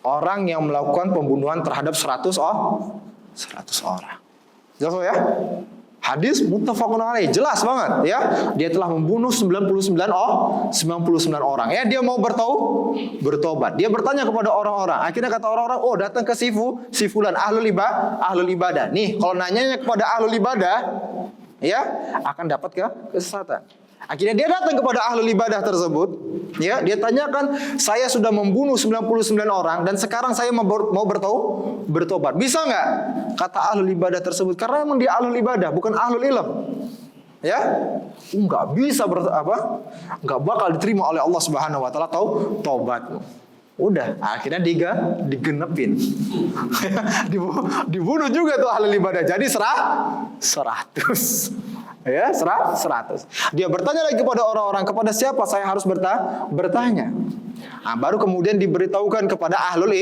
Orang yang melakukan pembunuhan terhadap 100 orang. Jelas ya? Hadis muttafaqun alaih, jelas banget ya. Dia telah membunuh 99 orang. Ya, dia mau bertobat. Dia bertanya kepada orang-orang. Akhirnya kata orang-orang, "Oh, datang ke si fulan ahlul ibadah." Nih, kalau nanyanya kepada ahlul ibadah, ya, akan dapat kesesatan. Akhirnya dia datang kepada ahlul ibadah tersebut, ya, dia tanyakan, "Saya sudah membunuh 99 orang dan sekarang saya mau bertobat. Bisa nggak?" Kata ahlul ibadah tersebut, karena memang dia ahlul ibadah, bukan ahlul ilm. Ya, nggak bisa nggak bakal diterima oleh Allah Subhanahu wa taala taubatmu. Udah, akhirnya digenepin. Dibunuh juga tuh ahlul ibadah. Jadi 100. Ya, 100. Dia bertanya lagi kepada orang-orang, kepada siapa saya harus bertanya? Nah, baru kemudian diberitahukan kepada ahlul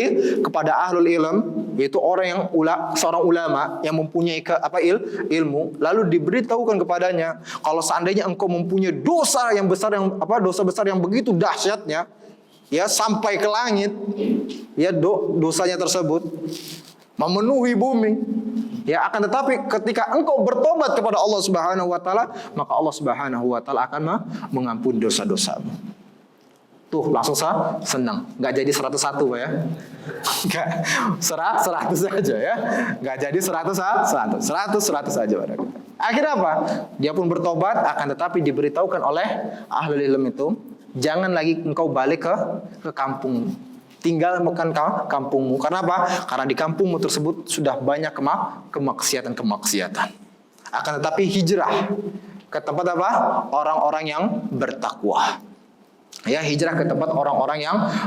ilm, yaitu orang yang seorang ulama yang mempunyai ilmu, lalu diberitahukan kepadanya, kalau seandainya engkau mempunyai dosa besar yang begitu dahsyatnya, ya, sampai ke langit, ya, dosanya tersebut memenuhi bumi. Ya, akan tetapi ketika engkau bertobat kepada Allah Subhanahu wa taala, maka Allah Subhanahu wa taala akan mengampuni dosa-dosamu. Tuh, langsung senang. Enggak jadi 101, Pak ya. Enggak 100 saja ya. Enggak jadi 100 saja, Pak. Akhirnya apa? Dia pun bertobat, akan tetapi diberitahukan oleh ahli ilmu itu, jangan lagi engkau balik ke kampung. Tinggalkan kampungmu. Karena apa? Karena di kampungmu tersebut sudah banyak kemaksiatan. Akan tetapi hijrah ke tempat apa? Orang-orang yang bertakwa. Ya, hijrah ke tempat orang-orang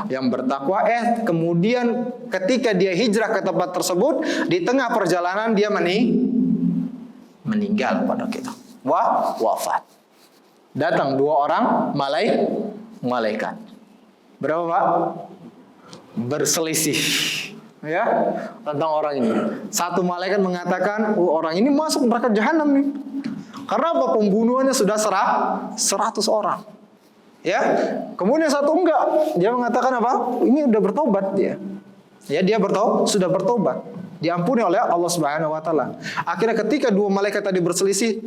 yang bertakwa. Kemudian ketika dia hijrah ke tempat tersebut, di tengah perjalanan dia meninggal pada kita. Wafat. Datang 2 orang malaikat. Berapa, Pak? Berselisih. Ya, tentang orang ini. Satu malaikat mengatakan, oh, orang ini masuk neraka jahanam nih. Karena apa? Pembunuhannya sudah 100 orang. Ya, kemudian satu enggak, dia mengatakan apa? Ini udah bertobat dia. Ya, dia sudah bertobat. Diampuni oleh Allah Subhanahu wa taala. Akhirnya ketika dua malaikat tadi berselisih,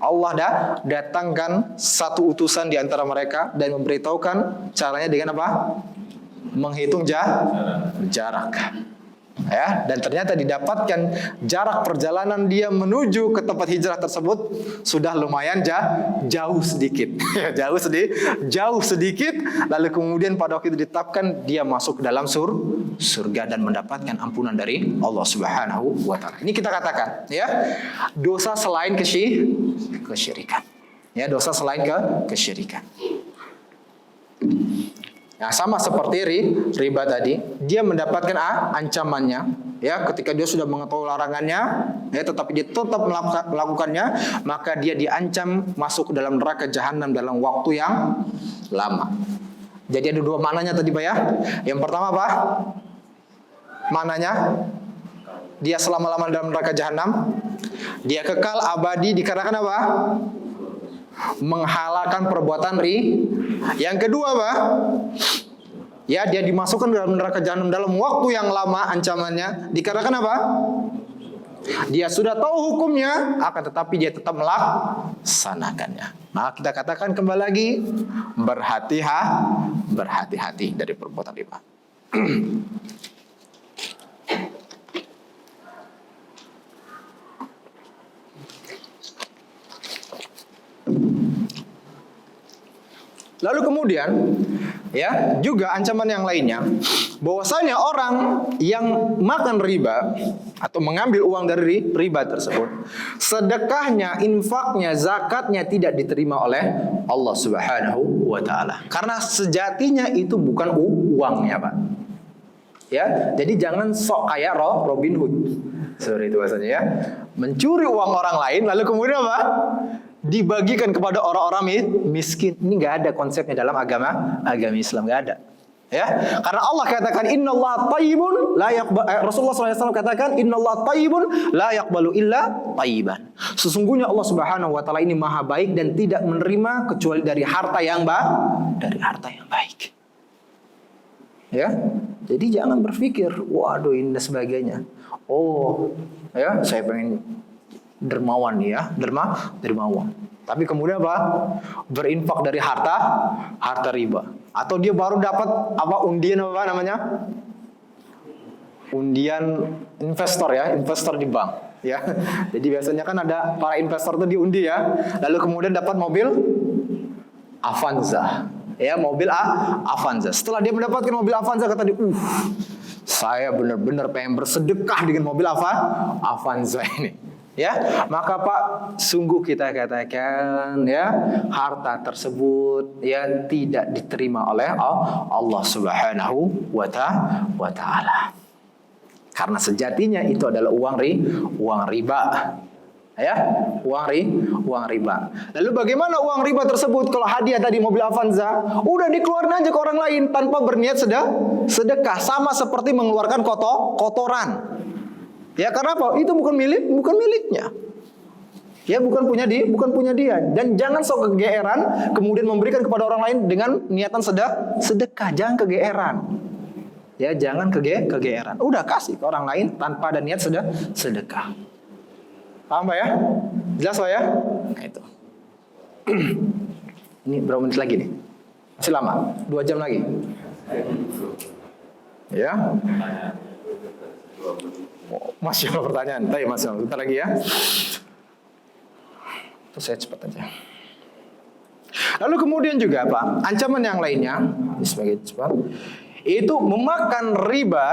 Allah dah datangkan satu utusan di antara mereka dan memberitahukan caranya dengan apa? Menghitung jarak. Ya, dan ternyata didapatkan jarak perjalanan dia menuju ke tempat hijrah tersebut sudah lumayan jauh sedikit. jauh sedikit, lalu kemudian pada waktu itu ditetapkan dia masuk ke dalam surga dan mendapatkan ampunan dari Allah Subhanahu wa taala. Ini kita katakan, ya, dosa selain kesyirikan. Ya, dosa selain kesyirikan. Nah, sama seperti riba tadi, dia mendapatkan ancamannya, ya, ketika dia sudah mengetahui larangannya, ya, tetapi dia tetap melakukannya, maka dia diancam masuk ke dalam neraka jahanam dalam waktu yang lama. Jadi ada dua maknanya tadi, Pak, ya. Yang pertama apa? Maknanya dia selama-lamanya dalam neraka jahanam, dia kekal abadi dikarenakan apa? Menghalalkan perbuatan Yang kedua apa? Ya, dia dimasukkan dalam neraka jahanam dalam waktu yang lama ancamannya dikarenakan apa? Dia sudah tahu hukumnya, akan tetapi dia tetap melaksanakannya. Maka kita katakan kembali lagi, berhati-hati dari perbuatan riba. Lalu kemudian, ya, juga ancaman yang lainnya, bahwasanya orang yang makan riba atau mengambil uang dari riba tersebut, sedekahnya, infaknya, zakatnya tidak diterima oleh Allah Subhanahu wa taala. Karena sejatinya itu bukan uangnya, Pak. Ya, jadi jangan sok kayak Robin Hood. Seperti itu bahasanya, ya. Mencuri uang orang lain lalu kemudian apa? Dibagikan kepada orang-orang miskin. Ini nggak ada konsepnya dalam agama Islam, nggak ada. Ya, karena Allah katakan innallaha thayyibun la yaqbal. Rasulullah SAW katakan innallaha thayyibun la yaqbalu illa thayyiban. Sesungguhnya Allah Subhanahu wa taala ini maha baik dan tidak menerima kecuali dari harta yang baik. Ya, jadi jangan berpikir, waduh ini dan sebagainya. Oh, ya, saya pengen dermawan nih, ya, dermawan. Tapi kemudian apa? Berinfak dari harta riba. Atau dia baru dapat undian namanya? Undian investor, ya, investor di bank, ya. Jadi biasanya kan ada para investor tuh diundi, ya. Lalu kemudian dapat mobil Avanza. Ya, mobil Avanza. Setelah dia mendapatkan mobil Avanza, kata dia, saya benar-benar pengen bersedekah dengan mobil Avanza ini. Ya, maka Pak, sungguh kita katakan, ya, harta tersebut, ya, tidak diterima oleh Allah Subhanahu wa taala. Karena sejatinya itu adalah uang riba. Ya, uang riba. Lalu bagaimana uang riba tersebut? Kalau hadiah tadi mobil Avanza, udah dikeluarin aja ke orang lain tanpa berniat sedekah, sama seperti mengeluarkan kotoran. Ya, karena apa? Itu bukan miliknya. Ya, bukan punya dia. Dan jangan sok kegeeran kemudian memberikan kepada orang lain dengan niatan sedekah. Jangan kegeeran. Ya, jangan kegeeran. Udah kasih ke orang lain tanpa ada niat sedekah. Paham, Pak, ya? Jelas, Pak, ya? Nah, itu. Ini berapa menit lagi nih? Masih lama? 2 jam lagi. Ya. Masih ada pertanyaan? Tapi masih ada. Bentar lagi, ya. Terus saya cepat aja. Lalu kemudian juga apa? Ancaman yang lainnya, sebagai cepat, itu memakan riba.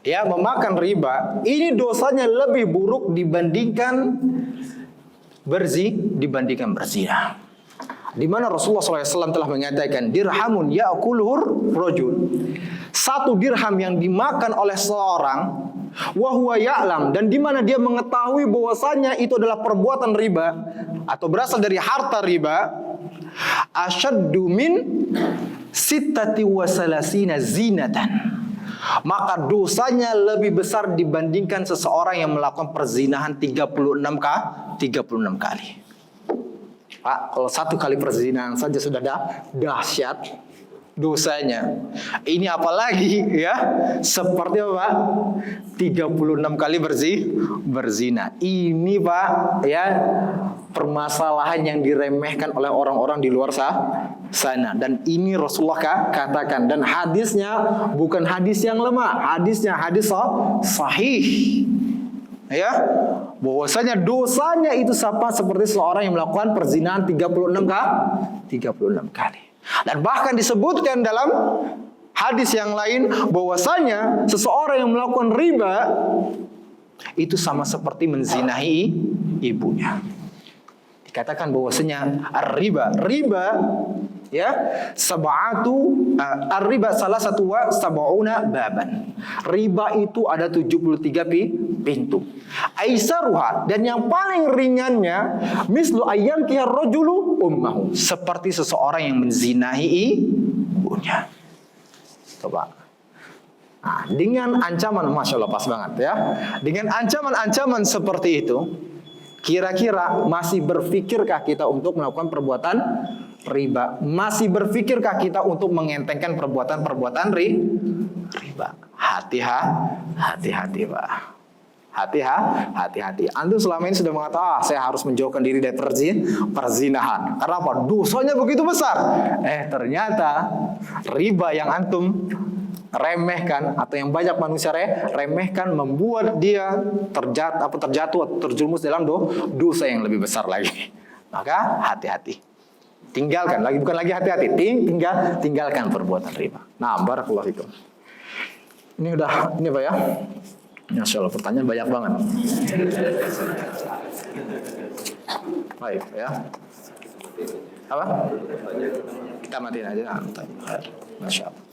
Ya, memakan riba ini dosanya lebih buruk dibandingkan berzina. Di mana Rasulullah SAW telah mengatakan dirhamun ya'kuluhur rajul. 1 dirham yang dimakan oleh seorang wa huwa ya'lam, dan di mana dia mengetahui bahwasanya itu adalah perbuatan riba atau berasal dari harta riba, asyaddu min 36 zinatan, maka dosanya lebih besar dibandingkan seseorang yang melakukan perzinahan 36 kali. Pak, kalau 1 kali perzinahan saja sudah dahsyat dosanya. Ini apalagi ya, seperti apa? 36 kali berzina. Ini Pak ya, permasalahan yang diremehkan oleh orang-orang di luar sana. Dan ini Rasulullah katakan, dan hadisnya bukan hadis yang lemah, hadisnya hadis sahih. Ya, bahwasanya dosanya itu seperti seorang yang melakukan perzinahan 36 kali. Dan bahkan disebutkan dalam hadis yang lain bahwasanya seseorang yang melakukan riba itu sama seperti menzinahi ibunya. Dikatakan bahwasanya riba ya riba salah satu wa sab'una baban. Riba itu ada 73 pintu. Aisaruha, dan yang paling ringannya mislu ayyankiha rajulu ummahu, seperti seseorang yang menzinahi ibunya. Coba. Nah, dengan ancaman, Masya Allah pas banget ya. Dengan ancaman-ancaman seperti itu, kira-kira masih berpikirkah kita untuk melakukan perbuatan riba? Masih berpikirkah kita untuk mengentengkan perbuatan-perbuatan riba? Hati-hati Pak. Hati-hati. Antum selama ini sudah mengatakan, saya harus menjauhkan diri dari perzinahan. Karena apa? Dosanya begitu besar. Ternyata riba yang antum remehkan, atau yang banyak manusia remehkan, membuat dia terjatuh atau terjerumus dalam dosa yang lebih besar lagi. Maka hati-hati. Tinggalkan, bukan lagi hati-hati, tinggalkan perbuatan riba. Nah, barakallahu fikum. Ini Pak ya. Masya Allah, pertanyaan banyak banget. Baik ya. Apa? Kita matiin aja. Masya Allah.